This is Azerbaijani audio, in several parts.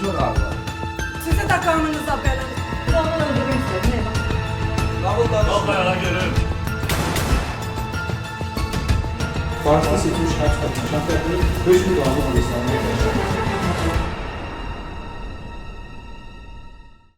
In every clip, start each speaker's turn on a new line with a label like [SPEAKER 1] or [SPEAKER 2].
[SPEAKER 1] Konuşma galiba.
[SPEAKER 2] Sizi de kanınıza belanı.
[SPEAKER 1] Kabul
[SPEAKER 3] Kalkmayana görün.
[SPEAKER 4] Farsda seçilmiş kaç kadın şartları 5 bin dolarlık alışlarına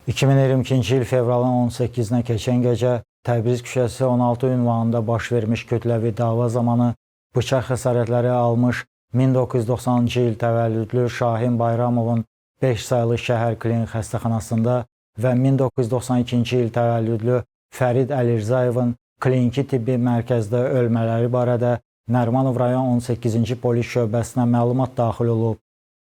[SPEAKER 5] 2022-ci il fevralın 18-nə keçən gecə Təbriz küçəsi 16 ünvanında baş vermiş kütləvi dava zamanı bıçaq xəsarətləri almış 1990-cı il təvəllüdlü Şahin Bayramovun 5 saylı şəhər klinik xəstəxanasında və 1992-ci il təvəllüdlü Fərid Əlirzaevin kliniki tibbi mərkəzdə ölmələri barədə Nərimanov rayon 18-ci polis şöbəsinə məlumat daxil olub.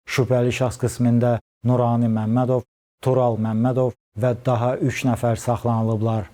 [SPEAKER 5] Şübhəli şəxs qismində Nurani Məmmədov, Tural Məmmədov və daha 3 nəfər saxlanılıblar.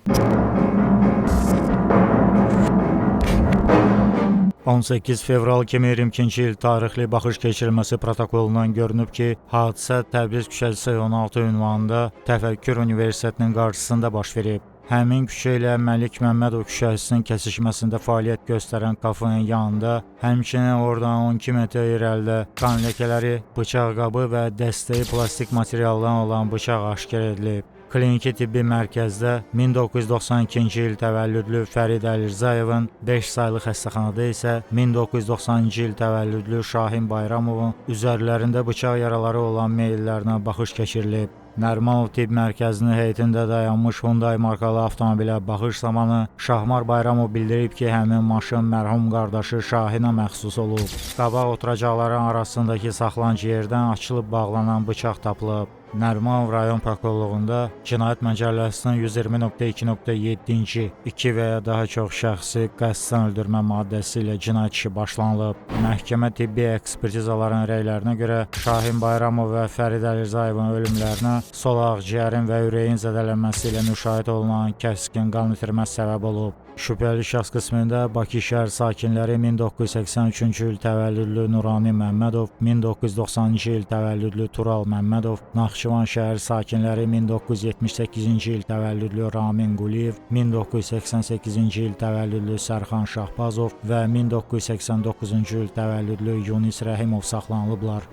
[SPEAKER 5] 18 fevral 2022-ci il tarixli baxış keçirilməsi protokolundan görünüb ki, hadisə Təbriz küçəsi 16 ünvanında Təfəkkür Universitetinin qarşısında baş verib. Həmin küçə ilə Məlik Məmmədov küçəsinin kəsişməsində fəaliyyət göstərən kafenin yanında, həmçinin oradan 12 metr irəlidə qan ləkələri, bıçaq qabı və dəstəyi plastik materialdan olan bıçaq aşkar edilib. Kliniki tibbi mərkəzdə 1992-ci il təvəllüdlü Fərid Əlirzaevin 5 saylı xəstəxanada isə 1990-cı il təvəllüdlü Şahin Bayramovun üzərlərində bıçaq yaraları olan meyillərinə baxış keçirilib. Nərimanov tibb mərkəzinin heyətində dayanmış Hyundai markalı avtomobilə baxış zamanı Şahmar Bayramov bildirib ki, həmin maşın mərhum qardaşı Şahinə məxsus olub. Qabaq oturacaqların arasındakı saxlanıc yerdən açılıb bağlanan bıçaq tapılıb. Nərimanov rayon prokurorluğunda Cinayət Məcəlləsinin 120.2.7-ci 2 və ya daha çox şəxsi qəsdən öldürmə maddəsi ilə cinayət işi başlanılıb. Məhkəmə tibbi ekspertizaların rəylərinə görə Şahin Bayramov və Fərid Əlirzaevin ölümlərinə sol ağciyərin və ürəyin zədələnməsi ilə müşahidə olunan kəskin qan itirməsi səbəb olub. Şübhəli şəxs qismində Bakı şəhər sakinləri 1983-cü il təvəllüdlü Nurani Məmmədov, 1990-cı il təvəllüdlü Tural Məmmədov, Naxçıvan şəhər sakinləri 1978-ci il təvəllüdlü Ramin Quliyev, 1988-ci il təvəllüdlü Sərxan Şahbazov və 1989-cu il təvəllüdlü Yunis Rəhimov saxlanılıblar.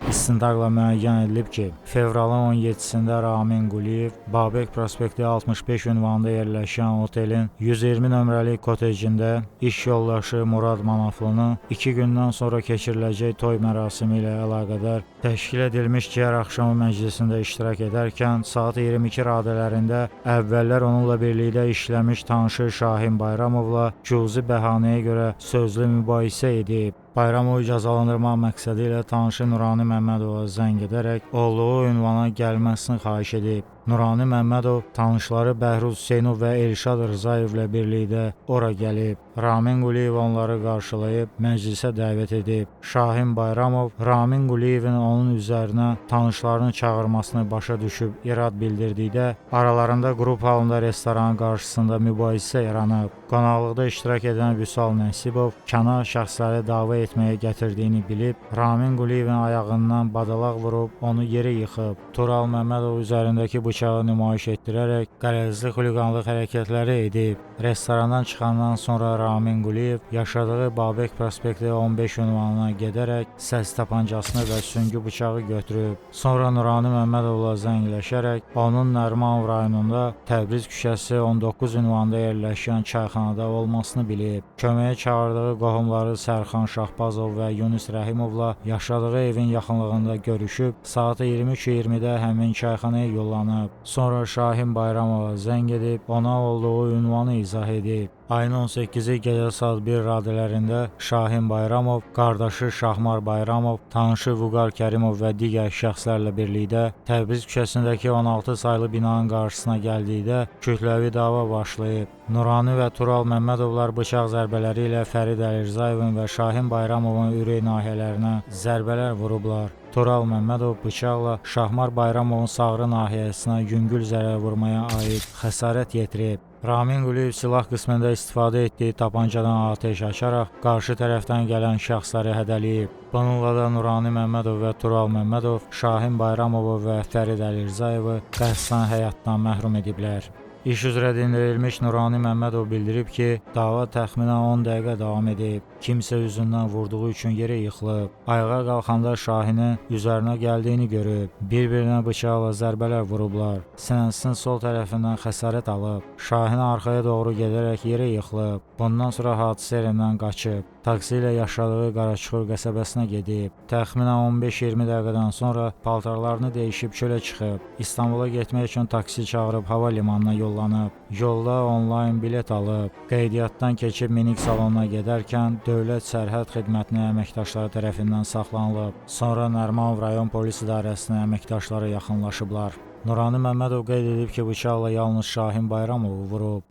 [SPEAKER 5] İstintaqla müəyyən edilib ki, fevralın 17-sində Ramin Quliyev Babək prospekti 65 ünvanında yerləşən otelin 120 nömrəli kotecində iş yoldaşı Murad Manaflını 2 gündən sonra keçiriləcək toy mərasimi ilə əlaqədar təşkil edilmiş ciyər axşamı məclisində iştirak edərkən saat 22 radələrində əvvəllər onunla birlikdə işləmiş tanışı Şahin Bayramovla cüzi bəhanəyə görə sözlü mübahisə edib. Bayramovu cəzalandırmaq məqsədi ilə tanışı Nurani Məmmədova zəng edərək olduğu ünvana gəlməsini xahiş edib. Nurani Məmmədov tanışları Bəhruz Hüseynov və Elşad Rızayevlə birlikdə ora gəlib. Ramin Quliyev onları qarşılayıb məclisə dəvət edib. Şahin Bayramov Ramin Quliyevin onun üzərinə tanışlarını çağırmasını başa düşüb irad bildirdikdə aralarında qrup halında restoranın qarşısında mübahisə yaranıb. Qonaqlıqda iştirak edən Vüsal Nəsibov kənar şəxsləri dava etməyə gətirdiyini bilib, Ramin Quliyevin ayağından badalaq vurub onu yerə yıxıb. Tural Məmmədov üzərindəki bıçağı nümayiş etdirərək qərəzli xuliqanlıq hərəkətləri edib. Restorandan çıxandan sonra Ramin Quliyev yaşadığı Babək prospekti 15 ünvanına gedərək səs tapancasını və süngü bıçağı götürüb. Sonra Nurani Məmmədovla zəngləşərək onun Nərimanov rayonunda Təbriz küçəsi 19 ünvanında yerləşən çayxanada olmasını bilib. Köməyə çağırdığı qohumları Sərxan Şahbazov və Yunis Rəhimovla yaşadığı evin yaxınlığında görüşüb, saat 23:20-də həmin çayxanaya yollanıb. Sonra Şahin Bayramova zəng edib, ona olduğu ünvanı izah edib. Ayın 18-i gecə saat 1 radələrində Şahin Bayramov, qardaşı Şahmar Bayramov, tanışı Vüqar Kərimov və digər şəxslərlə birlikdə Təbriz küçəsindəki 16 saylı binanın qarşısına gəldikdə kütləvi dava başlayıb. Nurani və Tural Məmmədovlar bıçaq zərbələri ilə Fərid Əlirzaevin və Şahin Bayramovun ürək nahiyələrinə zərbələr vurublar. Tural Məmmədov bıçaqla Şahmar Bayramovun sağrı nahiyəsinə yüngül zərər vurmaya aid xəsarət yetirib. Ramin Quliyev silah qismində istifadə etdiyi tapancadan atəş açaraq qarşı tərəfdən gələn şəxsləri hədələyib. Bununla da Nurani Məmmədov və Tural Məmmədov Şahin Bayramovu və Fərid Əlirzaevi qəsdən həyatdan məhrum ediblər. İş üzrə dinlənilmiş Nurani Məmmədov bildirib ki, dava təxminən 10 dəqiqə davam edib. Kimsə üzündən vurduğu üçün yerə yıxılıb. Ayağa qalxanda Şahinin üzərinə gəldiyini görüb. Bir-birinə bıçaqla zərbələr vurublar. Sinəsinin sol tərəfindən xəsarət alıb. Şahin arxaya doğru gedərək yerə yıxılıb. Bundan sonra hadisə yerindən qaçıb. Taksi ilə yaşadığı Qaraçuxur qəsəbəsinə gedib. Təxminən 15-20 dəqiqədən sonra paltarlarını dəyişib çölə çıxıb. İstanbula getmək üçün taksi çağırıb hava limanına yollanıb. Yolda onlayn bilet alıb. Qeydiyyatdan keçib minik salonuna gedərkən Dövlət Sərhəd Xidmətinin əməkdaşları tərəfindən saxlanılıb. Sonra Nərimanov rayon polis idarəsinin əməkdaşları yaxınlaşıblar. Nurani Məmmədov qeyd edib ki, bıçaqla yalnız Şahin Bayramovu vurub.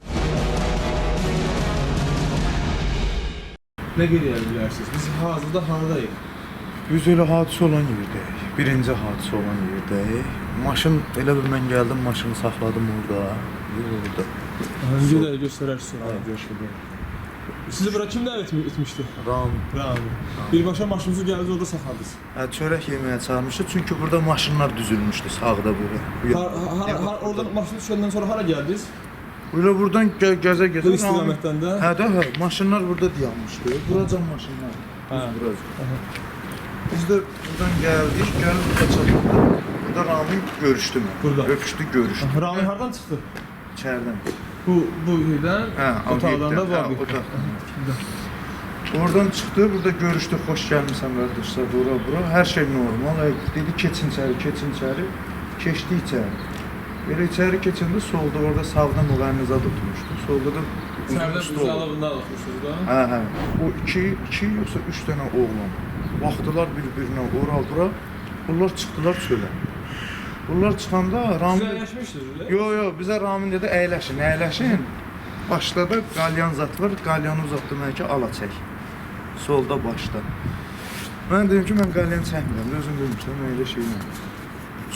[SPEAKER 1] Nə qeyd edə bilərsiniz? Biz hazırda haradayıq?
[SPEAKER 3] Biz elə hadisə olan yerdəyik. Birinci hadisə olan yerdəyik. Maşın, elə bir mən gəldim, maşını saxladım orada. Orada.
[SPEAKER 1] Önce də göstərərsiniz.
[SPEAKER 3] Ha, göstərdim.
[SPEAKER 1] Sizi bura kim dəvət etmişdi?
[SPEAKER 3] Rami.
[SPEAKER 1] Birbaşa maşınınızı gəldiniz, orada saxladınız.
[SPEAKER 3] Hə, çörək yeməyə çağırmışdı, çünki burada maşınlar düzülmüşdü sağda belə.
[SPEAKER 1] Oradan maşını düşəndən sonra hara gəldiniz?
[SPEAKER 3] Böyle buradan gəzə
[SPEAKER 1] Bu istiqamətdən də?
[SPEAKER 3] Hə də, hə, maşınlar burada dayanmışdı. Buracan maşınlar.
[SPEAKER 1] Hə.
[SPEAKER 3] Biz də buradan gəldik, gəlib burada çatdıq. Burada Rami görüşdü mü?
[SPEAKER 1] Burada.
[SPEAKER 3] Öpüşdü, görüşdü.
[SPEAKER 1] Rami hardan çıxdı?
[SPEAKER 3] İçərdən.
[SPEAKER 1] Bu yerdən, otaqdan da var.
[SPEAKER 3] Oradan çıxdı, burada görüşdü, xoş gəlmişsən qardaşlar, bura. Hər şey normal. Dedi, keçin içəri. Keçdi içəri. Belə içəri keçəndə solda, orada sağda müğənniza tutmuşdu. Solda da
[SPEAKER 1] Sərdə düzəlibində almışsınız da?
[SPEAKER 3] Hə. O iki yoxsa üç dənə oğlan. Baxdılar bir-birinə, ora-bura. Bunlar çıxdılar çölə. Bunlar çıxanda Rami...
[SPEAKER 1] Siz əyləşmişdiniz, öyle?
[SPEAKER 3] Yox, bizə Rami dedi, əyləşin. Başda da qalyan zat var, qalyanı uzatdı mənə ki, ala çək. Solda başda. Mən dedim ki, mən qalyan çəkmirəm, özüm görmüşəm, mən elə şey yox.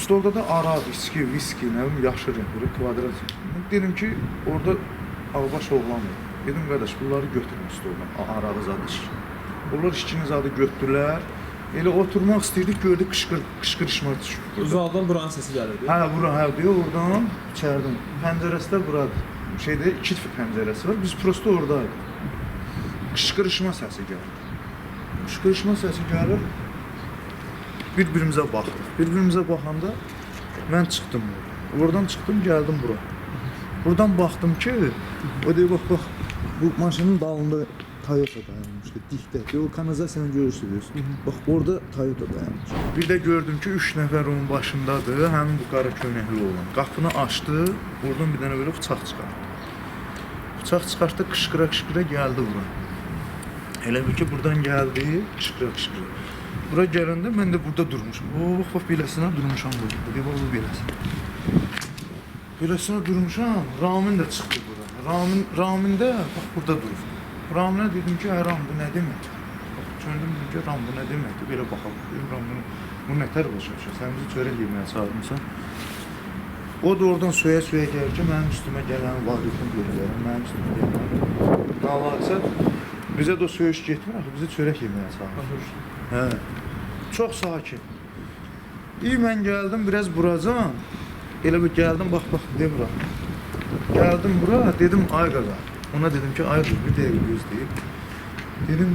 [SPEAKER 3] Stolda da araq, viski, nə bilim, yaşır yapır, kvadrat. Dedim ki, orada ağbaş oğlan var. Dedim, qardaş, bunları götürün stoldan, arağı zadı işi. Onlar işçinin zadı götürdülər. Elə oturmaq istəyirdik, gördük, qışqırışma düşür.
[SPEAKER 1] Uzaqdan buranın səsi gəlirdi.
[SPEAKER 3] Hə, diyor, oradan içərdən. Pəncərəsi də buradır. Şeydə iki pəncərəsi var, biz prosto oradayıq. Qışqırışma səsi gəlir. Bir-birimizə baxdıq. Bir-birimizə baxanda mən çıxdım orada. Oradan çıxdım, gəldim bura. Buradan baxdım ki, o deyir, bax, bu maşının dalında Toyota dayanmışdı, dikdə. O kanalizasiyanı görürsünüz. Bax, orada Toyota dayanmış. Bir də gördüm ki, 3 nəfər onun başındadır, həmin bu qara köynəkli olan. Qapını açdı, oradan bir dənə belə bıçaq çıxartdı. Bıçaq çıxartdı, qışqıra gəldi bura. Elə bir ki, buradan gəldi, qışqıra. Bura gələndə mən də burada durmuşum. Bax, beləsinə durmuşam burada. Deyib, bu beləsinə. Beləsinə durmuşam, Ramin də çıxdı bura. Ramin də bax, burada durur. Raminə dedim ki, Ram, bu nə demək? Çöndüm, dedim ki, Ram, bu nə deməkdir? Belə baxalım. Dedim, Ram, bu nətər başa? Sən bizi çörək yeməyə çağırmışsan. O da oradan söyə gəlir ki, mənim üstümə gələn vaqifini görürəm, mənim üstümə gələn. Qalaqsa, bizə də o söyüş getmir, axı bizi çörək yeməyə çağırır. Hə, çox sakin. İyi, mən gəldim, biraz buracan. Elə bir gəldim, bax, demirəm. Gəldim bura, dedim, ay qaqa. Ona dedim ki, ay qaqa, bir dəqiqə gözləyib. Dedim,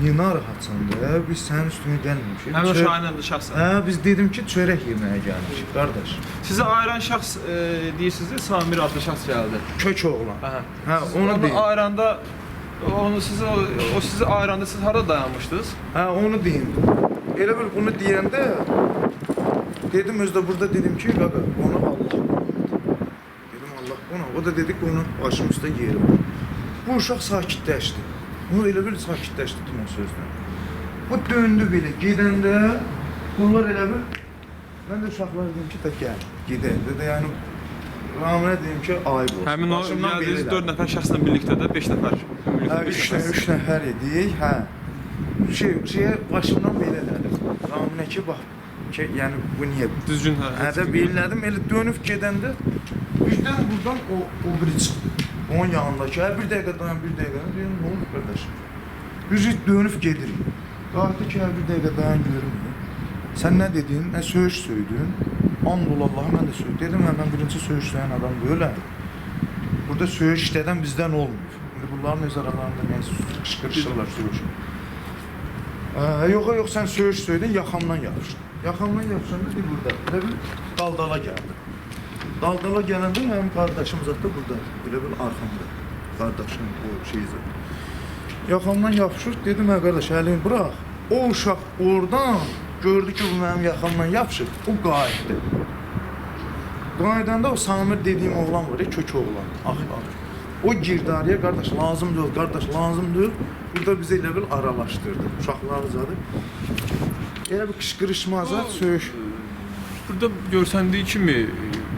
[SPEAKER 3] niyə narahatsan da, biz sənin üstünə gəlməmişik.
[SPEAKER 1] Həmin o Şahinəmdir şəxsən.
[SPEAKER 3] Hə, biz dedim ki, çörək yeməyə gəlmişik, qardaş.
[SPEAKER 1] Sizi ayıran şəxs deyirsiniz, Samir adlı şəxs gəldi.
[SPEAKER 3] Kök oğlan. Hə,
[SPEAKER 1] Siz
[SPEAKER 3] onu deyim.
[SPEAKER 1] Ayranda, o sizi ayranda siz harada dayanmışdınız?
[SPEAKER 3] Hə, onu deyim. Elə bir bunu deyəndə, dedim özdə burada dedim ki, qaqa, onu Allah qonaq. Dedim Allah qonaq. O da dedi ki, onun başım üstə yeri var. Bu uşaq sakitləşdi. Onu elə bir sakitləşdi demə sözlə. Bu döndü belə, gedəndə, bunlar elə bir, mən də uşaqlara dedim ki, gəl, gedəndə də, yəni, Raminə dedim ki, ayıb olsun.
[SPEAKER 1] Həmin o gəldiniz 4 nəfər şəxslə birlikdə də 5 nəfər.
[SPEAKER 3] Hə, 3 nəfər idik, hə. Başımdan belə elədim. Raminə ki, bax, yəni, bu niyə?
[SPEAKER 1] Düzgün
[SPEAKER 3] Hə də bilmədim, elə dönüb gedəndə, birdən buradan o biri çıxdı. Onun yanındakı, bir dəqiqə dayan, deyim, ne olur qardaş? Biz dönüb gedirik. Qaldı ki, bir dəqiqə dayan görüm. Sən nə dedin, nə söyüş söydün? Andol Allah'a mən də söyüş. Dedim, mən birinci söyüşləyən adam böylə. Burada söyüş işlədən bizdən olmuyor. İndi bunların öz aralarında neyse qışqırışırlar söyüş. Yox, sən söyüş söydün, yaxamdan yapışdın. Yaxamdan yapışanda bir burada. Belə bir daldala gəldi. Daldala gələndə mənim qardaşım zat da burada. Belə bir arxamda. Qardaşım o şeyzə. Yaxamdan yapışır, dedim hə qardaş, əlini bırax. O uşaq oradan gördü ki, bu mənim yaxamdan yapışır. O qayıtdı. Qayıdanda o Samir dediyim oğlan var ya, kök oğlan. Axı. O girdi araya, qardaş lazım deyil, qardaş lazım deyil. Burada bizi elə bil aralaşdırdı. Uşaqları zadı. Elə bir qışqırışmazat, söyüş.
[SPEAKER 1] Burada görsəndiyi kimi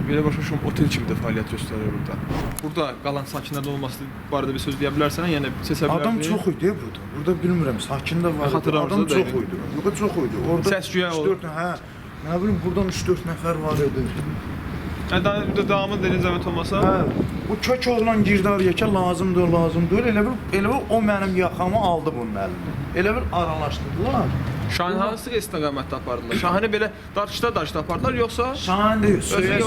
[SPEAKER 1] belə başa düşürəm otel kimi də fəaliyyət göstərir burada. Burada qalan sakinlərin olması barədə bir söz deyə bilərsən, yəni seçə bilərsən.
[SPEAKER 3] Adam çox idi burada. Burada bilmirəm, sakin də var.
[SPEAKER 1] Xatırlamırsınız
[SPEAKER 3] Adam
[SPEAKER 1] da
[SPEAKER 3] çox
[SPEAKER 1] idi.
[SPEAKER 3] idi. Yox, çox idi. Orada
[SPEAKER 1] Səs-küyə olur.
[SPEAKER 3] 3-4 hə. Nə bilim, buradan 3-4 nəfər var idi.
[SPEAKER 1] Burada davamı da zəhmət olmasa.
[SPEAKER 3] Hə. Bu kök oğlan girdi araya ki, lazımdır, lazımdır. Elə bil o mənim yaxamı aldı bunun əlindən. Elə bil aralaşdırdılar.
[SPEAKER 1] Şahin hansı istiqamətdə apardılar? Şahini belə darışda apardılar, yoxsa
[SPEAKER 3] Şahin deyil, söylə,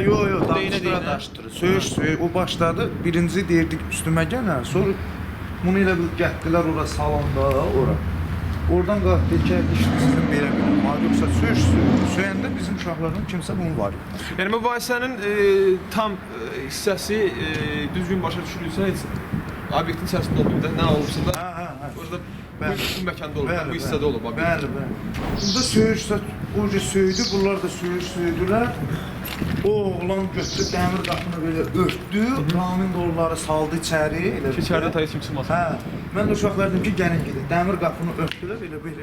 [SPEAKER 3] yox,
[SPEAKER 1] Deyinə.
[SPEAKER 3] söyüş, o başladı, birinci deyirdik üstümə gələ, sonra bunu elə bil gətdilər ora salonda, ora. Oradan qalxdı ki, işdə sizin belə var, yoxsa söyəndə bizim uşaqlardan kimsə bunu var.
[SPEAKER 1] yəni mübahisənin tam hissəsi düzgün başa düşülürsə, heç obyektin içərisində olmayıb da, nə olubsa da, orada bu məkanda olub, bu hissədə olub obyekt.
[SPEAKER 3] Bəli. Burada söyüşsə, oca söydü, bunlar da söydülər. O oğlan götürdü, dəmir qapını belə örtdü, Ramin də onları saldı içəri.
[SPEAKER 1] İçəridə tay kim çıxmasın.
[SPEAKER 3] Hə, mən də uşaqlar dedim ki, gəlin gedin. Dəmir qapını örtdülər,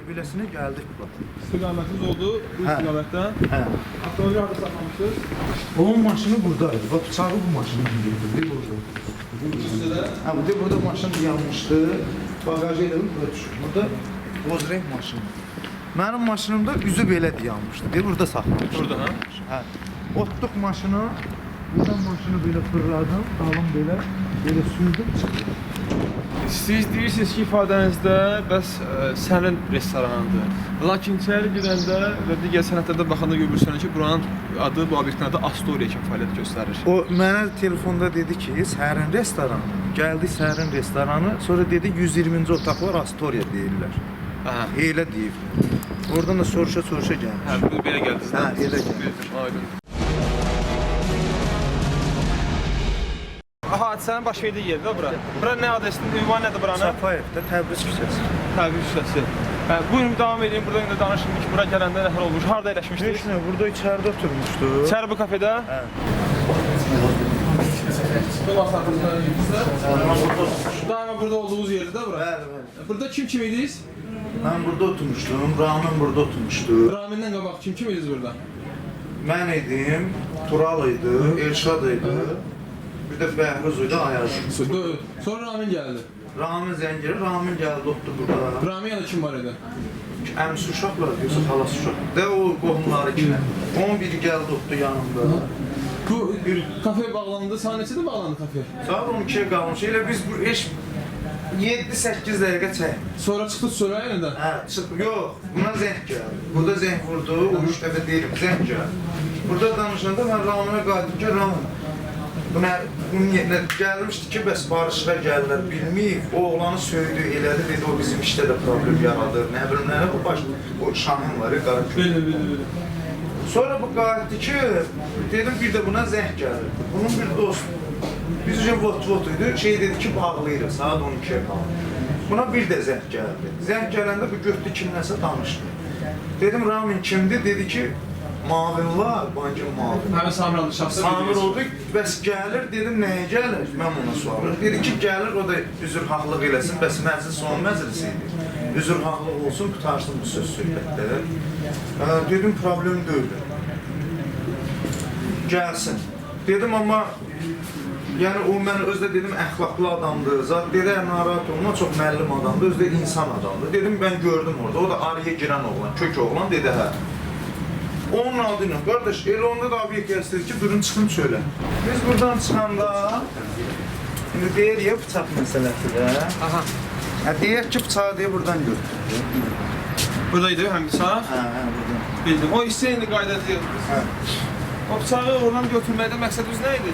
[SPEAKER 3] beləsinə gəldik bura.
[SPEAKER 1] İstiqamətiniz oldu bu istiqamətdən.
[SPEAKER 3] Hə.
[SPEAKER 1] Avtomobil harada saxlamışdınız?
[SPEAKER 3] Onun maşını buradaydı. Bax, bıçağı bu maşını getirdi burada. Hə, burada maşın yanmışdı. Bagajı ilə burada düşür. Burada Bozrenk maşını. Mənim maşınımda üzü belə yanmışdı. Burada saxlamışdı.
[SPEAKER 1] Burada, ha?
[SPEAKER 3] Hə. Otduq maşını, buradan maşını belə fırladım, dalım belə sürdüm, çıxdım.
[SPEAKER 1] Siz deyirsiniz ki, ifadənizdə bəs sənin restoranındır. Lakin içəri girəndə və digər sənədlərdə baxanda görürsünüz ki, buranın adı, bu obyektin adı Astoria kimi fəaliyyət göstərir.
[SPEAKER 3] O mənə telefonda dedi ki, Səhərin restoranı. Gəldi Səhərin restoranı, sonra dedi 120-ci otaq var, Astoria deyirlər.
[SPEAKER 1] Hə.
[SPEAKER 3] Elə deyiblər. Oradan da soruşa gəlmiş.
[SPEAKER 1] Hə, belə gəldiniz.
[SPEAKER 3] Hə, elə gəlmiş.
[SPEAKER 1] Aydın. Hadisənin baş verdiyi yerdə bura. Bura nə adresinin, ünvanı nədir buranın?
[SPEAKER 3] Safayevdə Təbriz küçəsi.
[SPEAKER 1] Təbii küçəsi. Hə, buyurun davam edin. Burada indi danışın ki, bura gələndə nələr olmuş, harda əyləşmişdiniz?
[SPEAKER 3] Heç nə, burada içəridə oturmuşdu.
[SPEAKER 1] İçəri bu kafedə?
[SPEAKER 3] Hə.
[SPEAKER 1] Daima burada olduğunuz yerdə bura?
[SPEAKER 3] Bəli.
[SPEAKER 1] Burada kim idiniz?
[SPEAKER 3] Mən burada oturmuşdum, Ramin burada oturmuşdu.
[SPEAKER 1] Ramindən qabaq kim idiniz burada?
[SPEAKER 3] Mən idim, Tural idi, Elşad idi. Bir də Bəhruz idi, Ayaz.
[SPEAKER 1] Sonra Ramin gəldi.
[SPEAKER 3] Ramin zəngiri, Ramin gəldi, oturdu burada.
[SPEAKER 1] Ramin yanında kim var idi?
[SPEAKER 3] Əmsi uşaqlar, yoxsa xalası uşaq. De o qohumları kimi. Onun biri gəldi, oturdu yanımda.
[SPEAKER 1] Bu bir kafe bağlandı, sana neçədə bağlandı kafe?
[SPEAKER 3] Saat 12-yə qalmış. Elə biz bu iş 7-8 dəqiqə çək.
[SPEAKER 1] Sonra çıxdı sonra yenidən?
[SPEAKER 3] Hə, yox, buna zəng gəldi. Burada zəng vurdu, o 3 dəfə deyirəm, zəng gəldi. Burada danışanda mən Raminə qayıtdım ki, Ramin, bunun yerinə gəlmişdi ki, bəs barışığa gəlirlər, bilməyib, o oğlanı söydü, elədi, dedi, o bizim işdə də problem yaradır, nə bilim, nə, o Şahin var ya, Qarakül.
[SPEAKER 1] Belə.
[SPEAKER 3] Sonra bu qayıtdı ki, dedim, bir də buna zəng gəlir. Bunun bir dostu, biz üçün vot idi, şey dedi ki, bağlayırıq, saat 12-yə qalır. Buna bir də zəng gəldi. Zəng gələndə bu götdü kimləsə danışdı. Dedim, Ramin kimdir? Dedi ki, Mavin var, bankın Mavin.
[SPEAKER 1] Həmin Samir adlı şəxsə
[SPEAKER 3] Samir oldu, bəs gəlir, dedim, nəyə gəlir? Mən ona sualım. Dedi ki, gəlir, o da üzr haqlıq eləsin, bəs məclis son məclisi idi. Üzr haqlıq olsun, qutarsın bu söz söhbətdə. Dedim, problem deyil. Gəlsin. Dedim, amma yəni o mən özdə dedim, əxlaqlı adamdır, zat dedi, narahat olma, çox müəllim adamdır, özdə insan adamdır. Dedim, mən gördüm orada, o da araya girən oğlan, kök oğlan, dedi, hə. Onun adı ilə, qardaş, elə onda da obyekt gəlsdir ki, durun çıxın çölə. Biz buradan çıxanda, indi deyir ya, bıçaq məsələsidir,
[SPEAKER 1] Aha.
[SPEAKER 3] Deyək ki, bıçağı deyə buradan götürdü.
[SPEAKER 1] Buradaydı həm bıçaq?
[SPEAKER 3] Hə, buradan.
[SPEAKER 1] Bildim. O hissə indi qaydacıyıq.
[SPEAKER 3] Hə.
[SPEAKER 1] O bıçağı oradan götürməkdə məqsədiniz nə idi?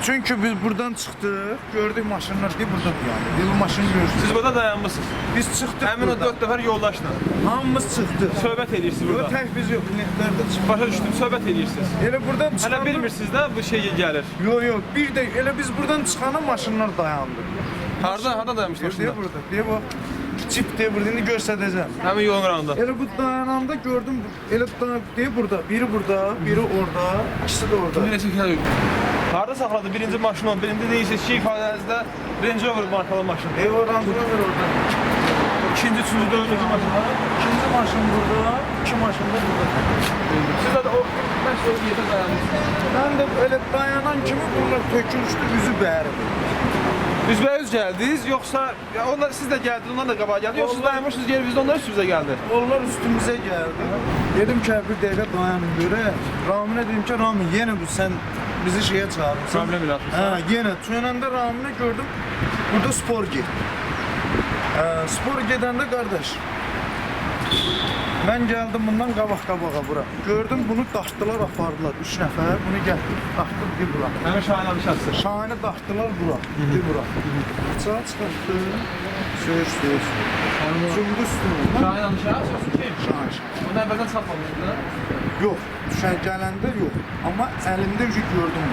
[SPEAKER 3] Çünkü biz buradan çıxdıq, gördük maşınlar deyib burada dayandı. Bu maşını görürsünüz.
[SPEAKER 1] Siz burada dayanmışsınız.
[SPEAKER 3] Biz çıxdıq.
[SPEAKER 1] Həmin o 4 nəfər yoldaşla
[SPEAKER 3] Hamımız çıxdıq.
[SPEAKER 1] söhbət edirsiniz
[SPEAKER 3] Burada
[SPEAKER 1] burada.
[SPEAKER 3] tək biz yox, netlərdə çıxdıq.
[SPEAKER 1] Başa düşdüm, söhbət edirsiniz.
[SPEAKER 3] Elə buradan
[SPEAKER 1] Hələ
[SPEAKER 3] çıxanda...
[SPEAKER 1] bilmirsiniz də bu şey gəlir.
[SPEAKER 3] Yox, bir də elə biz buradan çıxana maşınlar dayandı.
[SPEAKER 1] Harda dayanmışlar
[SPEAKER 3] Deyə
[SPEAKER 1] maşınlar?
[SPEAKER 3] burada, deyə bu. Cip deyə burada, indi göstərəcəm.
[SPEAKER 1] Həmin yolun qırağında.
[SPEAKER 3] Elə bu dayananda gördüm, elə deyə burada, biri burada, biri orada, ikisi də orada.
[SPEAKER 1] Necə gəlir? Harda saxladı? Birinci maşın o. Birinci deyirsiniz ki, ifadənizdə Range Rover markalı maşın.
[SPEAKER 3] O Range Rover orada.
[SPEAKER 1] İkinci, üçüncü, dördüncü maşın.
[SPEAKER 3] İkinci maşın burada, iki maşın da burada.
[SPEAKER 1] Siz də o mən söyləyim yerdə dayanmışsınız.
[SPEAKER 3] Mən də elə dayanan kimi bunlar tökülüşdü, üzü bəyərdi.
[SPEAKER 1] Üzbəyüz gəldiniz, yoxsa ya onlar siz də gəldiniz, onlar da qabağa gəldi, yoxsa siz dayanmışsınız, geri biz də onlar üstümüzə gəldi.
[SPEAKER 3] Onlar üstümüzə gəldi. Dedim ki, bir dəqiqə dayanın görə. Raminə dedim ki, Ramin, yenə bu sən bizi şeyə çağırırsan.
[SPEAKER 1] Problem yaratmışsan.
[SPEAKER 3] Hə, yenə. Çönəndə Raminə gördüm, burada spor getdi. Spor gedəndə qardaş, mən gəldim bundan qabaq-qabağa bura. Gördüm, bunu daşdılar, apardılar. 3 nəfər, bunu gətirdi, daşdı, bir bura.
[SPEAKER 1] Həmin Şahin abi şəxsi.
[SPEAKER 3] Şahinə daşdılar bura, bir bura. Bıçağı çıxartdı, söyüş. Cümdü üstünü.
[SPEAKER 1] Şahin abi şəxsi kim?
[SPEAKER 3] Şahin.
[SPEAKER 1] Onu əvvəldən çatmamışdı.
[SPEAKER 3] Yox, düşən gələndə yox. Amma əlimdə ücü gördüm.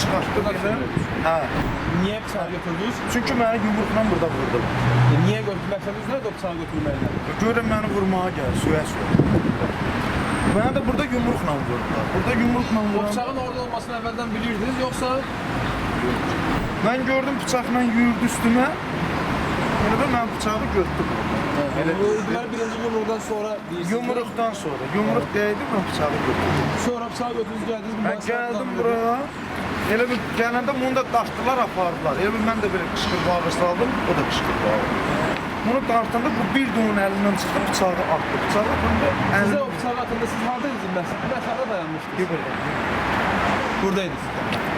[SPEAKER 3] Çıxartdı dedim. Hə.
[SPEAKER 1] Niyə bıçağı götürdünüz?
[SPEAKER 3] Çünki məni yumruqla burada vurdu.
[SPEAKER 1] Niyə götürdünüz? Məqsədiniz nədir o bıçağı götürməklə?
[SPEAKER 3] Görün məni vurmağa gəl, söyə. Mənə də burada yumruqla vurdular. Burada yumruqla
[SPEAKER 1] O
[SPEAKER 3] vuran.
[SPEAKER 1] bıçağın orada olmasını əvvəldən bilirdiniz, yoxsa
[SPEAKER 3] Mən gördüm bıçaqla yürüdü üstümə. Elə də mən bıçağı götürdüm.
[SPEAKER 1] Elə deməli birinci yumruqdan sonra deyirsiniz.
[SPEAKER 3] Yumruqdan sonra, yumruq dəydi, mən bıçağı götürdüm.
[SPEAKER 1] Sonra bıçağı götürdünüz, gəldiniz.
[SPEAKER 3] Mən gəldim bura. Elə bir gələndə bunu da daşdılar, apardılar. Elə bir mən də belə qışqır bağır saldım, o da qışqır bağır. Bunu dartanda bu bir də onun əlindən çıxdı, bıçağı atdı. Bıçağı atında
[SPEAKER 1] Sizə o bıçağı atında siz haradaydınız məsələn? Məsələn dayanmışdınız.
[SPEAKER 3] burada.
[SPEAKER 1] Buradaydınız.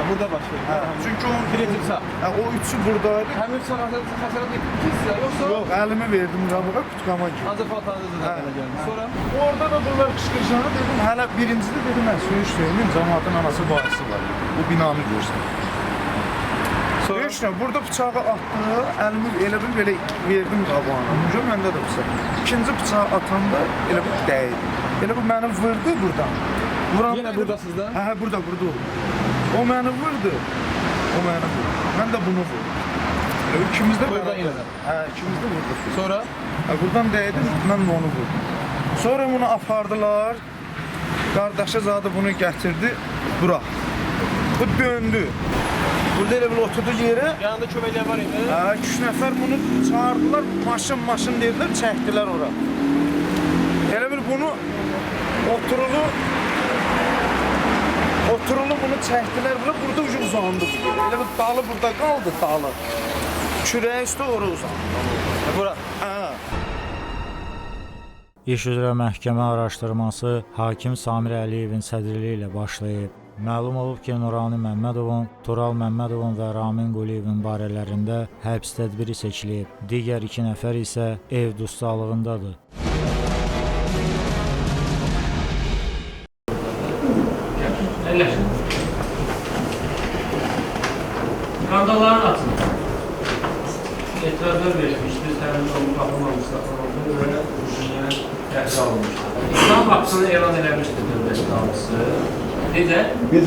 [SPEAKER 1] Burada başlaydı.
[SPEAKER 3] Hə, çünki onun
[SPEAKER 1] Birinci bıçaq.
[SPEAKER 3] Hə, o üçü buradaydı.
[SPEAKER 1] Həmin bıçaq atında xəsarət etdiniz sizə, yoxsa?
[SPEAKER 3] Yox, əlimi verdim qabağa, kutkama girdi.
[SPEAKER 1] Ancaq paltarınızı da belə gəldi. Sonra
[SPEAKER 3] Orada da bunlar qışqırışana dedim, hələ birincide dedim, mən söyüş söyleyeyim, cəmaatın anası bacısı var. Bu binanı görsün. Söyüş nə, burada bıçağı atdı, əlimi elə bir belə verdim qabağına. Mücə məndə də bıçaq. İkinci bıçağı atanda elə bir dəydi. Elə bu məni vurdu buradan. Vuran
[SPEAKER 1] yenə buradasınız da.
[SPEAKER 3] Hə, burada oldu. O məni vurdu. O məni vurdu. Mən də bunu vurdum. İkimiz də
[SPEAKER 1] Buradan yenə də.
[SPEAKER 3] Hə, ikimiz də vurduq.
[SPEAKER 1] Sonra
[SPEAKER 3] Buradan dəydi, mən də onu vurdum. Sonra bunu apardılar. Qardaşı zadı bunu gətirdi bura. Bu döndü. Burada elə bir oturdu yerə.
[SPEAKER 1] yanında köməklər var idi.
[SPEAKER 3] Hə, 3 nəfər bunu çağırdılar, maşın dedilər, çəkdilər ora. Elə bir bunu oturulu bunu çəkdilər bura, burada ucu uzandı. Elə bir dalı burada qaldı, dalı. Kürəyi üstə ora uzandı.
[SPEAKER 1] Bura.
[SPEAKER 3] Hə.
[SPEAKER 5] İş üzrə məhkəmə araşdırması hakim Samir Əliyevin sədrliyi ilə başlayıb. Məlum olub ki, Nurani Məmmədovun, Tural Məmmədovun və Ramin Quliyevin barələrində həbs tədbiri seçilib. Digər 2 nəfər isə ev dustaqlığındadır.
[SPEAKER 6] Skandalların atın. Etirazlar verilmiştir, sənin onu tapılmamış saxlanıldı və Rusiya təhsil alınmışdır. İslam haqqını elan eləmişdir dövlət qanunçusu. Necə?
[SPEAKER 7] Biz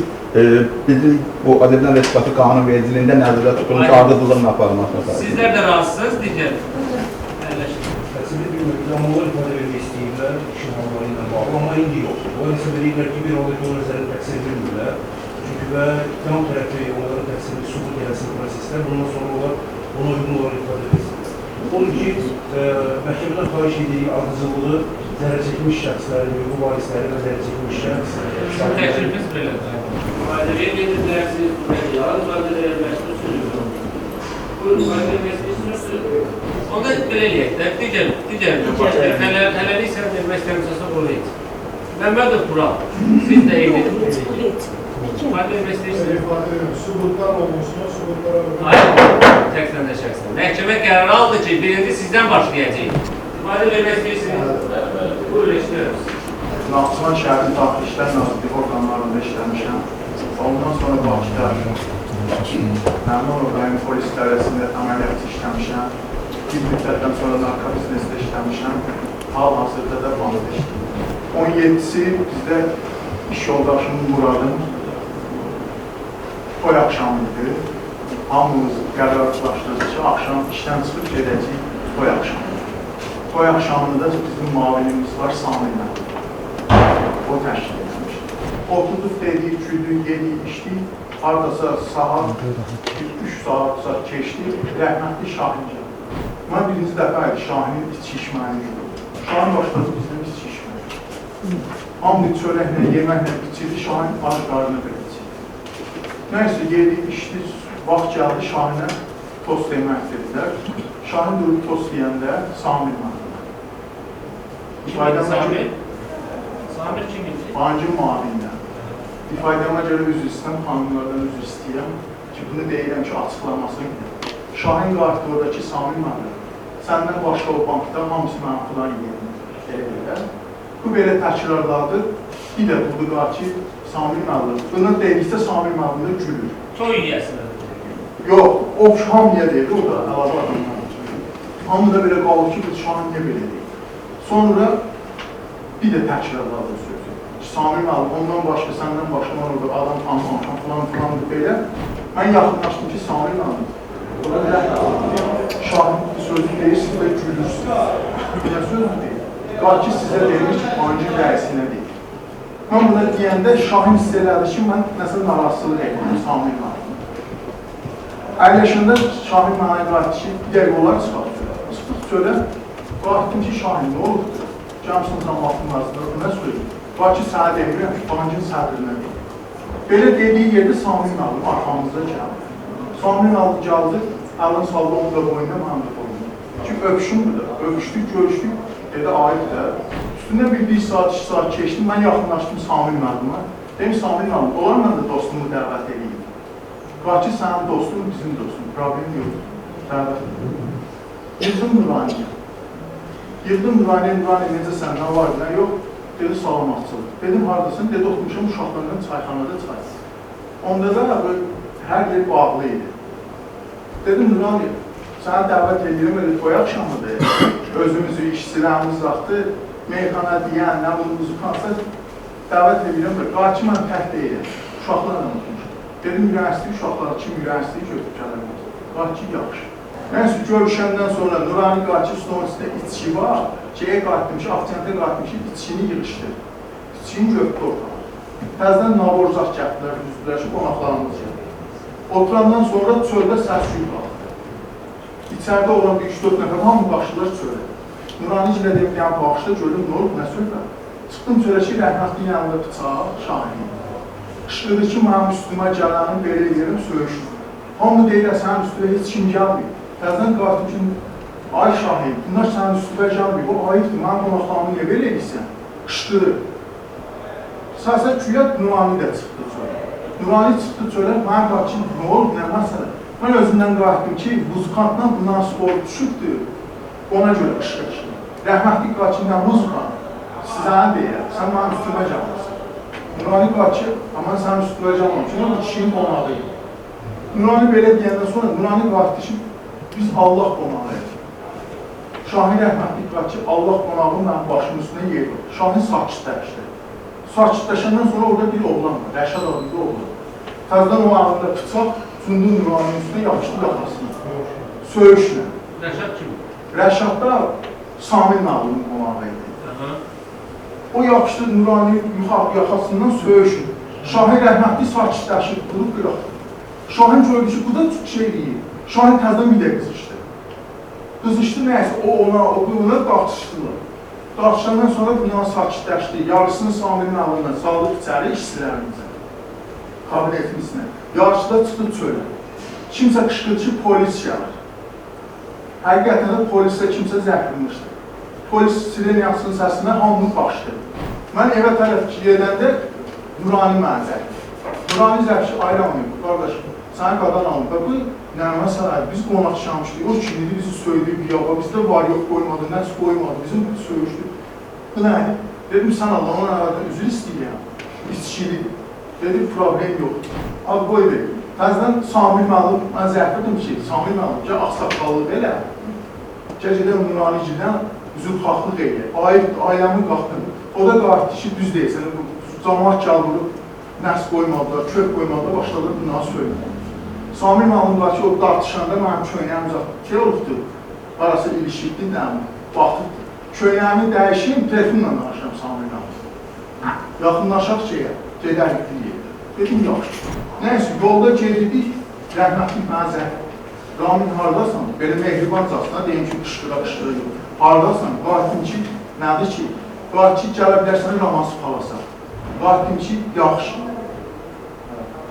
[SPEAKER 7] bizim bu Azərbaycan Respublikası qanun vericiliyində nəzərdə tutulmuş ardıcıllığın aparılmasına.
[SPEAKER 6] Sizlər də razısınız, digər.
[SPEAKER 8] Təsirli bir məqdamlar ifadə vermək istəyirlər, işin halları ilə bağlı, amma indi yoxdur. O hesab edirlər ki, bir auditor nəzərini təqsir edilmirlər. Çünki və ittiham tərəfi onların təqsirini sübut eləsin proseslər, bundan sonra onlar ona uyğun olaraq ifadə edilsinlər. Onun ki, məhkəmədən xahiş edirik ardıcılığı zərər çəkmiş şəxslərin, hüquqi varisləri və zərər çəkmiş şəxs.
[SPEAKER 6] Təklifiniz belədir. Ailəyə gedirlərsiniz, yalnız ailəyə məşğul sürüyorsunuz. Buyurun, ailəyə məşğul sürüyorsunuz. Onda belə eləyək də, digər hələlik sən vermək istəmişsə oraya et. Məmmədov Bural, siz də eyni. Ailəyə məşğul sürüyorsunuz.
[SPEAKER 8] Sübutlar olmuşsa, sübutlar olmuşsa.
[SPEAKER 6] Hayır, şəxsən də şəxsən. Məhkəmə qərarı aldı ki, birinci sizdən başlayacaq. İfadə vermək istəyirsiniz. Buyurun, işləyirəm.
[SPEAKER 7] Naxçıvan şəhərin daxili işlər nazirliyi orqanlarında işləmişəm.
[SPEAKER 3] Ondan sonra Bakıda Məmnunov rayon polis idarəsində əməliyyat işləmişəm. Bir müddətdən sonra narko biznesdə işləmişəm. Hal-hazırda da bankda işləyirəm. 17-si bizdə iş yoldaşımın Muradın toy axşamıydı. Hamımız qərarlaşdırdı ki, axşam işdən çıxıb gedəcəyik toy axşamı. Toy axşamında bizim mavinimiz var, Samir. O təşkil etmişdi. Oturduq, dedik, güldük, yedik, içdik. Hardasa saat 3 saat keçdi, rəhmətli Şahin gəldi. Mən birinci dəfə idi Şahinin içki içməyini gördüm. Şahin başladı bizdən içki içməyə. Hamı çörəklə, yeməklə içirdi, Şahin aç qarnına belə içirdi. Nəysə, yedik, içdik, vaxt gəldi Şahinə tost yemək dedilər. Şahin durub tost yeyəndə Samir mənimlə.
[SPEAKER 6] Samir kim idi?
[SPEAKER 3] Bancı mavindən. İfadəmə görə üzr istəyirəm, xanımlardan üzr istəyirəm ki, bunu deyirəm ki, açıqlamasını biləm. Şahin qartı oradakı Samir mənimlə. Səndən başqa o bankda hamısı mənim plan yiyəm. Bu belə təkrarladı. Bir də buldu qar ki, Samir mənimlə. Bunu dedikdə Samir mənimlə gülür.
[SPEAKER 6] Toy yiyəsində.
[SPEAKER 3] Yox, o hamıya deyir, o da əlavə adamlar. Hamı da belə qalır ki, bu Şahin niyə belə deyir. Sonra bir də təkrarladı sözü. Samir müəllim, ondan başqa, səndən başqa orada adam tanımamışam, falan belə. Mən yaxınlaşdım ki, Samir müəllim, Şahin sözü deyirsiniz və gülürsünüz. Nə sözü deyir? Qal ki, sizə deyilmiş ki, bancı rəisinə deyil. Mən buna deyəndə Şahin hiss elədi ki, mən nəsə narazılıq etdim Samir müəllim. Əyləşəndə Şahin mənə qayıtdı ki, bir dəqiq olar çıxartdı. Çıxdıq sölə, qayıtdım ki, Şahin nə olubdur? Cəmsin zamanatın arasında nə söyləyir? Var ki, sənə demirəm ki, bancın sədrinə deyil. Belə dediyi yerdə Samir müəllim arxamızda gəldi. Samir müəllim gəldi, əlin saldı onu da boyuna, mənim də boyuna. Ki, öpüşüm burada, öpüşdük, görüşdük, dedi, ayıb da. Üstündən bir saat, 2 saat keçdim, mən yaxınlaşdım Samir müəllimə. Deyim, Samir müəllim, olar mən də dostumu dəvət edeyim. Var ki, sənin dostun, bizim dostum, problem yox, dəvət edeyim. Yıldım Nuraniyə. Yıldım Nuraniyə, necə səndən var, nə yox? Dedi, salamatçılıq. Dedim, haradasın? Dedi, oturmuşam uşaqlarından çayxanada çay. Onda da hər yer bağlı idi. Dedim, Nuraniyə, sənə dəvət edirəm, elə toy axşamıdır. Özümüzü, işçilərimiz vaxtı, meyxana deyən, nə bulumuzu kansa dəvət edirəm, qal ki, mən tək deyirəm. Uşaqlarla oturmuşam. Dedim, mühəssib uşaqları kim mühəssib götürüb gəlirməz. Qal ki, yaxşı. Nəysə, görüşəndən sonra Nurani qal ki, üstündə içki var. Şeyə qayıtdım ki, aktiyantə qayıtdım ki, içkini yığışdır. İçkini götürdü ortadan. Təzdən Navorzaq gəldilər, üzdülər ki, qonaqlarımız gəldi. Oturandan sonra çöldə səs-küy qaldı. İçəridə olan bir 3-4 nəfər hamı qaşdılar çölə. Nurani ilə deyib, yəni baxışda gördüm, nə olub, nə söhbət? Çıxdım çölə ki, rəhmətli yanında bıçaq, Şahin. Qışqırdı ki, mənim üstümə gələnin belə edirəm, söyüşdüm. Hamı deyir, sənin üstündə heç kim gəlməyib. Təzdən qayıtdım ki, ay Şahin, bunlar sənin üstündə gəlməyib, o ayıqdır, mənim qonaqlarımı niyə belə edirsən? Qışqırır. Səsə küyə Nurani də çıxdı çölə. Nurani çıxdı çölə, mənim qaçım, nə olub, nə məsələ? Mən özümdən qayıtdım ki, muzikantla bundan spor düşübdür, ona görə qışqırışdım. Rəhmətli qaçımdan muzikant, sizə deyirəm, sən mənim üstümə gəlməsin. Nurani qaçı, amma sənin üstümə gəlməsin, çünki bu kişinin qonağıydı. Nurani belə deyəndən sonra Nurani qayıtdı ki, biz Allah qonağıyıq. Şahin rəhmətli qaçı, Allah qonağını mənim başımın üstünə yeyir. Şahin sakitləşdi. Sakitləşəndən sonra orada bir oğlan var, Rəşad adlı bir oğlan. Təzdən o ağında bıçaq, cündün Nuraninin üstünə yapışdı yaxasını. Söyüşlə.
[SPEAKER 6] Rəşad kim?
[SPEAKER 3] Rəşad da Samir müəllimin qonağıydı. O yapışdı Nuraninin yaxasından söyüşün. Şahin rəhmətli sakitləşib, durub qıraqdı. Şahin gördü ki, bu da şey deyil. Şahin təzdən bir də qızışdı. Qızışdı nəyəsə, o ona dartışdılar. Dartışandan sonra bundan sakitləşdi. Yarısını Samir müəllimdən saldı içəri işçilərimizə. Kabinetimizlə. Yarısı da çıxdı çölə. Kimsə qışqırdı ki, polis gəlir. Həqiqətən də polisdə kimsə zəhrimmişdi. Polis sireniyasının səsindən hamını başladı. Mən evə tərəf gedəndə Nurani mənə zəhrim. Nurani zəhrim ki, ayıramayım, qardaşım, səni qadan alın. Və bu nə məsələ, biz qonaqşamışdık, o kimdir, bizi söydü, bir yaba, bizdə var yox qoymadı, nəsə qoymadı, bizim söyüşdü. Bu nədir? Dedim, sən Allah'ın arada üzr istəyirəm, içkilidir. Dedim, problem yoxdur. Ad qoy verir. Təzdən Samir müəllim, mən zəhvədim ki, Samir müəllim, gəl axsaqqallıq elə. Gəl gedəm Nuranigidən üzrxahlıq elə. Ailəmi qalxdım. O da qalxdı ki, düz deyilsən, camaat gəl vurub, nəs qoymadılar, kök qoymadılar, başladılar bundan söyləmək. Samir müəllim var ki, o dartışanda mənim köynəyim şey olubdur, arası ilişikdir, baxıb, köynəyimi dəyişim, telefonla danışıram Samir müəllim. Yaxınlaşaq şeyə, gedərik deyir. Dedim, yaxşı. Nəysə, yolda gedirik, rəhmətlik mənə zəhv. Ramin, haradasan? Belə mehribancasına deyim ki, qışqıra yox. Haradasan? Qartım ki, nədir ki? Qart ki, gələ bilərsən Ramansı palasa. Qartım ki, yaxşı.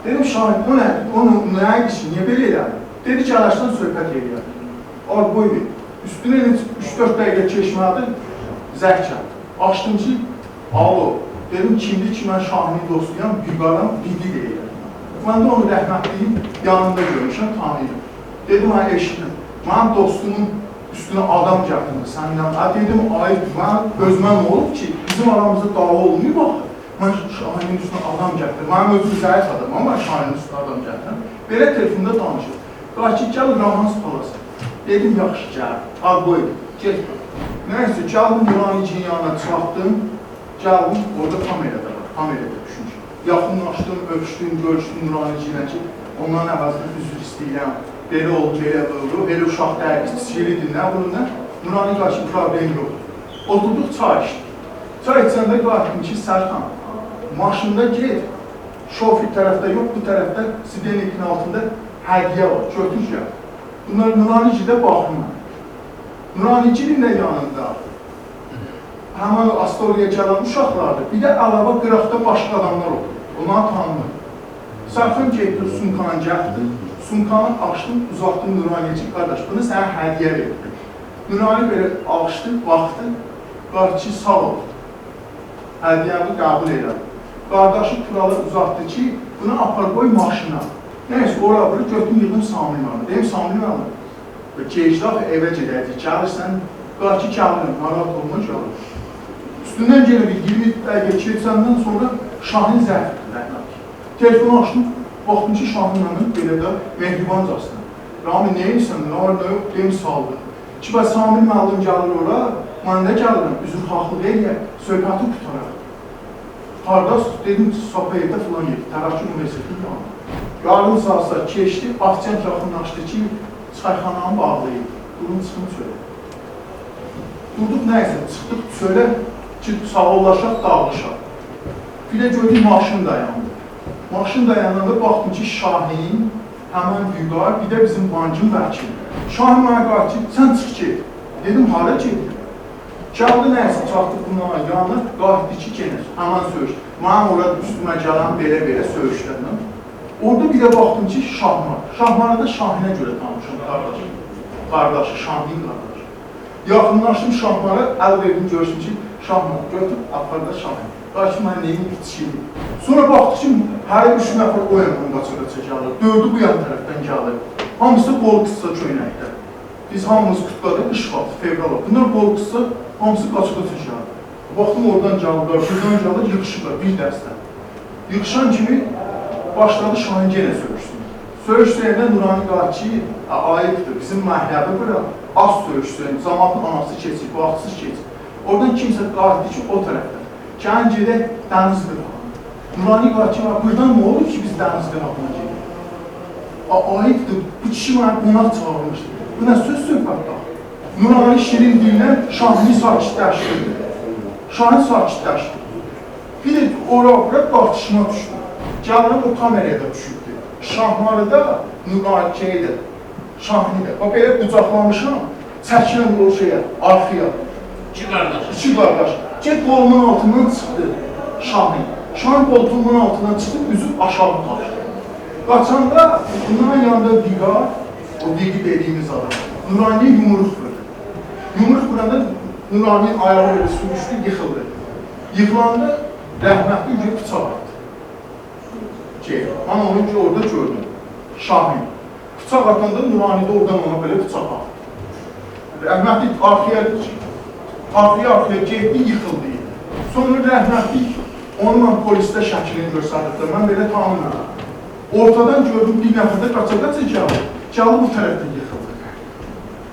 [SPEAKER 3] Dedim, Şahid, o nədir? Onu nə idi ki, niyə belə elədi? Dedi, gələrsən söhbət eləyər. Ar boy ver. Üstünə 3-4 dəqiqə keçmədi, zəh gəldi. Açdım ki, alo. Dedim, kimdir ki, mən Şahinin dostuyam, Büqaram, bildi deyirəm. Mən də onu rəhmətliyim, yanında görmüşəm, tanıyım. Dedim, ay eşitdim, mənim dostumun üstünə adam gətirdi səndən. Dedim, ay, mən özümə nə olub ki, bizim aramızda dava olmuyor, bax. Mən Şahinin üstünə adam gətirdim. Mənim özüm zəif adamam, amma Şahinin üstünə adam gətirdim. Belə telefonda danışır. Qaçı, gəl, Ramans palası. Dedim, yaxşı, gəl, ad qoydu, getmə. Nəysə, gəldim, Nuranicinin yanına çatdım. Gəldim, orada kamerada var, kamerada düşünür. Yaxınlaşdım, öpüşdüm, görüşdüm Nuranici ilə ki, onların əvəzində üzr istəyirəm, belə oldu, belə oldu, elə uşaq dəyər, istəyirdi, nə bununla? Nurani qarşı problem yoxdur. Oturduq, çay içdik. Çay içəndə qaldım ki, Sərxan, maşında get, şofir tərəfdə yox, bu tərəfdə Sidenlikin altında hədiyyə var, götür gəl. Bunlar Nuranicidə baxmıyor. Nuranicinin də yanında həmən Astoriya gələn uşaqlardır. Bir də əlavə qıraqda başqa adamlar olur. Onları tanımır. Sərxan getdir, sumkanı gəldi. Sumkanı açdım, uzatdım Nuranici, qardaş, bunu sənə hədiyyə verdim. Nurani belə alışdı, baxdı, qardaşı sağ ol. Hədiyyəni qəbul elədi. Qardaşı Turalı uzatdı ki, bunu apar qoy maşına. Nəyəsə, oraya bunu götüm yığdım Samir müəllimə. Deyim, Samir müəllimə, gecdə evə gedəcək, gəlirsən, qarşı kəlmirəm, narahat olma gəlir. Üstündən gəlib 20 dəqiqə keçəndən sonra Şahin zərfdir. Telefonu açdım, baxdım ki, Şahin mənim belə də mehribancasına. Rami, nə edirsən, nə var, nə yox, deyim, saldı. Ki, bəs Samir müəllim gəlir ora, mən də gəlirəm, üzrxahlıq eləyək, söhbəti tutaraq. Qardaş, dedim, Sapayevdə filan yedi, Tərəqqi Universiteti yanı. Yarım saatsa keçdi, aksident yaxınlaşdı ki, çayxananı bağlayıb, durun çıxın söylə. Durduq nəyəsə, çıxdıq söylə ki, sağollaşaq, dağılışaq. Bir də gördük, maşın dayandı. Maşın dayananda baxdım ki, Şahin, həmən Büqar, bir də bizim bankın vəkili. Şahin mənə qarşı ki, sən çıx get. Dedim, hara gedir? Gəldi nəyəsə, çatdıq bundan yanına, qalxdı ki, gelir, həmən söyüş. Mənim orada üstümə gələn belə söyüşlərlə. Orada bir də baxdım ki, Şahmar. Şahmarı da Şahinə görə tanışım, qardaşı. Qardaşı, Şahin qardaşı. Yaxınlaşdım Şahmara, əl verdim, görsün ki, Şahmar götür, aparda Şahin. Qarşı mən neyim bitişiyim. Sonra baxdı ki, hər 3 nəfər o yandan qaçırıcı gəlir, 4'ü bu yan tərəfdən gəlir. Hamısı qol qısa köynəkdə. Biz hamımız qutladı, qış vaxtı, fevral vaxtı. Bunlar qol qısa, hamısı qaçırıcı gəlir. Baxdım oradan gəlirlər, buradan gəlirlər, yıxışırlar bir dəstə. Yıxışan kimi başladı Şahin yenə söyüşsün. Söyüşsəyəndə Nurani qarşı ayıbdır, bizim məhləbi bura az söyüşsün, zamanın anası keçir, vaxtsız keçir. Oradan kimsə qarşı ki, o tərəfdən. Gəlin gedək dəniz qırağına. Nurani qarşı var, buradan nə olur ki, biz dəniz qırağına gedik? Ayıbdır, bu kişi mənə qonaq çağırmışdır. Bu nə söz söhbətdir? Nurani şirin dillə Şahini sakitləşdirdi. Şahin sakitləşdi. Bir də ora-bura tartışma düşdü. Gəlin o kameraya da düşübdü. Şahmarı da Nurani şeydir, Şahini də. Bax, belə qucaqlamışam, çəkilən o şeyə, arxıya.
[SPEAKER 6] İki qardaş.
[SPEAKER 3] İki qardaş. Get qolumun altından çıxdı Şahin. Şahin qoltuğumun altından çıxıb, üzüb aşağı qaçdı. Qaçanda bunların yanında Büqar, o Büqi dediyimiz adam, Nurani'ye yumruq vurdu. Yumruq vuranda Nurani'nin ayağı böyle sürüşdü, yıxıldı. Yıxılanda rəhmətli bir bıçaq attı. Mən onu orada gördüm, Şahin. Bıçaq atanda Nurani də oradan ona belə bıçaq attı. Rəhmətli arxaya getdi, yıxıldı. Sonra rəhmətli Onu mən polisdə şəklini göstərdim, mən belə tanımıram. Ortadan gördüm bir nəfər də qaça-qaça gəldi. Gəldi bu tərəfdə yıxıldı.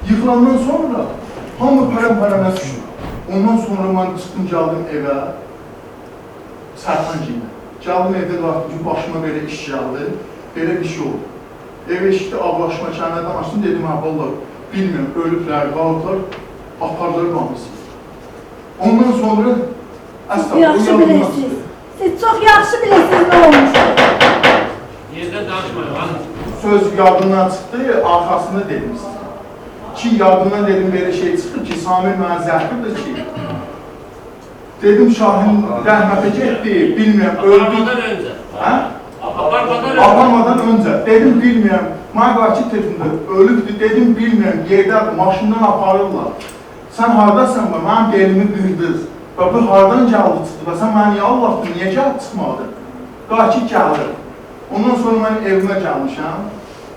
[SPEAKER 3] Yıxılandan sonra hamı pərəm-pərəmə düşdü. Ondan sonra mən çıxdım, gəldim evə, Sərxan giyinə. Gəldim evdə qaldım ki, başıma belə iş gəldi, belə bir şey oldu. Evə işdə ablaşma kənədən açdım, dedim, vallahi bilmirəm, ölüblər, qalıblar, aparlar qanısı. Ondan sonra
[SPEAKER 2] Yaxşı bilirsiniz. Siz çox yaxşı bilirsiniz nə olmuş.
[SPEAKER 6] Yerdən danışmayın, hanım.
[SPEAKER 3] Söz yadından çıxdı, arxasında dedim sizə. Ki, yadından dedim, belə şey çıxdı ki, Samir mənə zərfirdir ki, dedim, Şahin rəhmətə getdi, bilmirəm, öldü.
[SPEAKER 6] Aparmadan öncə.
[SPEAKER 3] Hə?
[SPEAKER 6] Aparmadan öncə.
[SPEAKER 3] Dedim, bilmirəm, mənə qarşı telefonu ölübdür, dedim, bilmirəm, yerdə maşından aparırlar. Sən haradasan və mənim belimi qırdız və bu hardan gəldi çıxdı və sən mənə niyə Allah'dın, niyə gəldi çıxmadı? Qarşı gəlir. Ondan sonra mən evimə gəlmişəm,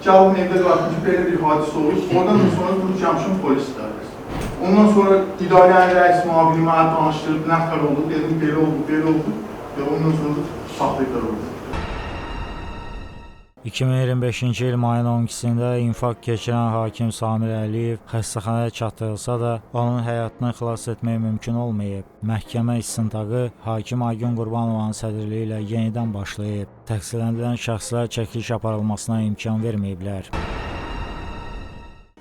[SPEAKER 3] gəldim evdə qarşım ki, belə bir hadisə olur. Oradan sonra bunu gəlmişim polis idarəsi. Ondan sonra idarənin rəis müavini mənə danışdırıb, nə qədər oldu, dedim, belə oldu və ondan sonra saxlayıqlar oldu.
[SPEAKER 5] 2025-ci il mayın 12-sində infaq keçirən hakim Samir Əliyev xəstəxanaya çatdırılsa da, onun həyatını xilas etmək mümkün olmayıb. Məhkəmə istintaqı hakim Aygün Qurbanovanın sədrliyi ilə yenidən başlayıb. Təqsirləndirilən şəxslər çəkiliş aparılmasına imkan verməyiblər.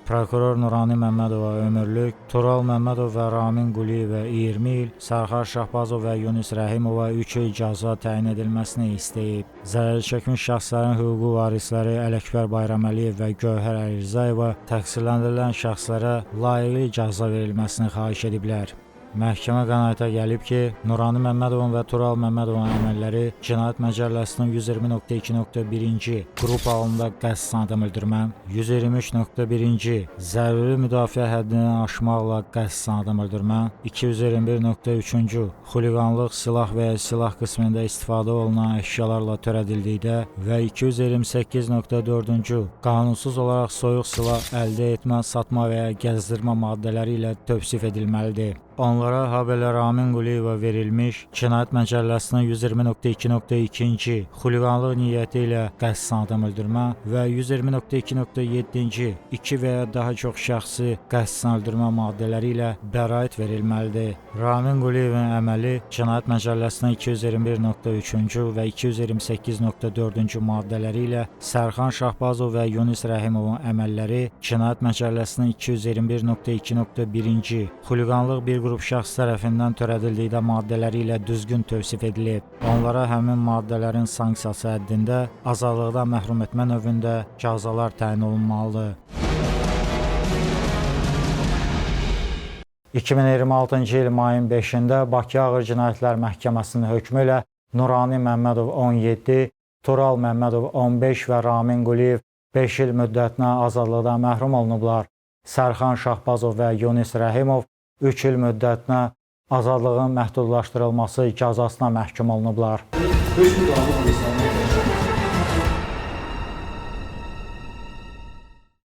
[SPEAKER 5] Prokuror Nurani Məmmədova ömürlük, Tural Məmmədov və Ramin Quliyevə 20 il, Sərxar Şahbazov və Yunus Rəhimova 3 il cəza təyin edilməsini istəyib. Zərər çəkmiş şəxslərin hüquqi varisləri Ələkbər Bayraməliyev və Gövhər Əlirzayeva təqsirləndirilən şəxslərə layiqli cəza verilməsini xahiş ediblər. Məhkəmə qənaətə gəlib ki, Nurani Məmmədovun və Tural Məmmədovun əməlləri Cinayət Məcəlləsinin 120.2.1-ci qrup halında qəsd adam öldürmə, 123.1-ci zəruri müdafiə həddini aşmaqla qəsd adam öldürmə, 221.3-cü xuliqanlıq silah və ya silah qismində istifadə olunan əşyalarla törədildikdə və 228.4-cü qanunsuz olaraq soyuq silah əldə etmə, satma və ya gəzdirmə maddələri ilə tövsif edilməlidir. Onlara habelə Ramin Quliyeva verilmiş Cinayət Məcəlləsinin 120.2.2-ci xuliqanlıq niyyəti ilə qəsd adam öldürmə və 120.2.7-ci 2 və ya daha çox şəxsi qəsd öldürmə maddələri ilə bəraət verilməlidir. Ramin Quliyevin əməli Cinayət Məcəlləsinin 221.3-cü və 228.4-cü maddələri ilə Sərxan Şahbazov və Yunus Rəhimovun əməlləri Cinayət Məcəlləsinin 221.2.1-ci xuliqanlıq bir qrup şəxs tərəfindən törədildikdə maddələri ilə düzgün tövsif edilib. Onlara həmin maddələrin sanksiyası həddində azadlıqdan məhrum etmə növündə cəzalar təyin olunmalıdır. 2026-cı il mayın 5-də Bakı Ağır Cinayətlər Məhkəməsinin hökmü ilə Nurani Məmmədov 17, Tural Məmmədov 15 və Ramin Quliyev 5 il müddətinə azadlıqdan məhrum olunublar. Sərxan Şahbazov və Yunus Rəhimov 3 il müddətinə azadlığın məhdudlaşdırılması cəzasına məhkum olunublar.
[SPEAKER 4] Hökmü qanun hesabına